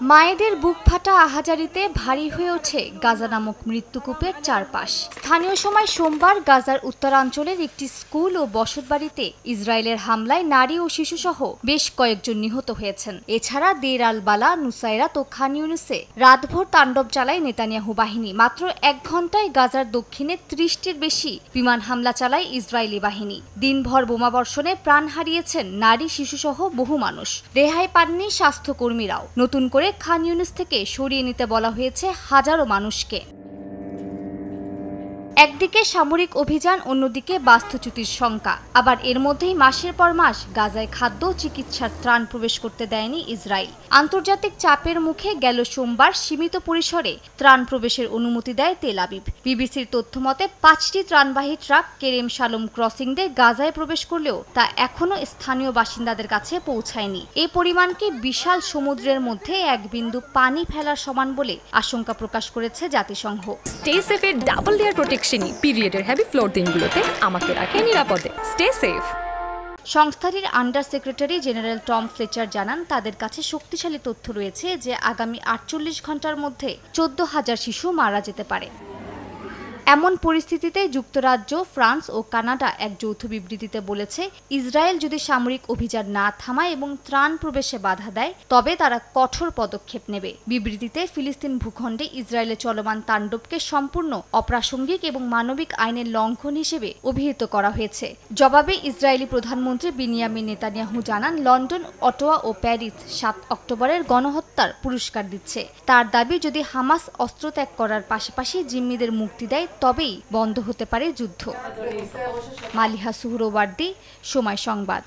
মায়েদের বুক ফাটা আহাজারিতে ভারী হয়ে ওঠে গাজা নামক মৃত্যুকূপের চারপাশ। স্থানীয় সময় সোমবার গাজার উত্তরাঞ্চলের একটি স্কুল ও বসতবাড়িতে ইসরায়েলের হামলায় নারী ও শিশুসহ বেশ কয়েকজন নিহত হয়েছেন। এছাড়া দের আল বালা, নুসাইরাত ও খান ইউনিসে রাতভর তাণ্ডব চালায় নেতানিয়াহু বাহিনী। মাত্র 1 ঘণ্টায় গাজার দক্ষিণে 30টির বেশি বিমান হামলা চালায় ইসরায়েলি বাহিনী। দিনভর বোমাবর্ষণে প্রাণ হারিয়েছেন নারী, শিশুসহ বহু মানুষ। রেহাই পাননি স্বাস্থ্যকর্মীরাও। নতুন করে খান ইউনিস থেকে সরিয়ে নিতে বলা হয়েছে হাজারো মানুষকে। একদিকে সামরিক অভিযান, অন্যদিকে বাস্তুচ্যুতির শঙ্কা। আবার এর মধ্যেই মাসের পর মাস গাজায় খাদ্য চিকিৎসার ত্রাণ প্রবেশ করতে দেয়নি ইসরায়েল। আন্তর্জাতিক চাপের মুখে গেল সোমবার সীমিত পরিসরে ত্রাণ প্রবেশের অনুমতি দেয় তেল আবিব। বিবিসির তথ্যমতে 5টি ত্রাণবাহী ট্রাক কেরেম শালোম ক্রসিং দিয়ে গাজায় প্রবেশ করলেও তা এখনও স্থানীয় বাসিন্দাদের কাছে পৌঁছায়নি। এই পরিমাণকে বিশাল সমুদ্রের মধ্যে এক বিন্দু পানি ফেলার সমান বলে আশঙ্কা প্রকাশ করেছে জাতিসংঘ। স্টে সেফের ডাবল লেয়ার প্রোটেকশনই পিরিয়ডের হেভি ফ্লোর দিনগুলোতে আমাকে রাখে নিরাপদে। Stay safe. সংস্থাটির under secretary general Tom Fletcher জানান, তাদের কাছে শক্তিশালী তথ্য রয়েছে যে আগামী 48 ঘণ্টার মধ্যে 14,000 শিশু মারা যেতে পারে। এমন পরিস্থিতিতে যুক্তরাজ্য, ফ্রান্স ও কানাডা এক যৌথ বিবৃতিতে বলেছে, ইসরায়েল যদি সামরিক অভিযান না থামায় এবং ত্রাণ প্রবেশে বাধা দেয় তবে তারা কঠোর পদক্ষেপ নেবে। বিবৃতিতে ফিলিস্তিন ভূখণ্ডে ইসরায়েলের চলমান তাণ্ডবকে সম্পূর্ণ অপ্রাসঙ্গিক এবং মানবিক আইনের লঙ্ঘন হিসেবে অভিহিত করা হয়েছে। জবাবে ইসরায়েলি প্রধানমন্ত্রী বিনিয়ামিন নেতানিয়াহু জানান, লন্ডন, অটোয়া ও প্যারিস 7 অক্টোবরের গণহত্যার পুরস্কার দিচ্ছে। তার দাবি, যদি হামাস অস্ত্র ত্যাগ করার পাশাপাশি জিম্মিদের মুক্তি দেয় তবেই বন্ধ হতে পারে যুদ্ধ। মালিহা সুহরওয়ার্দী, সময় সংবাদ।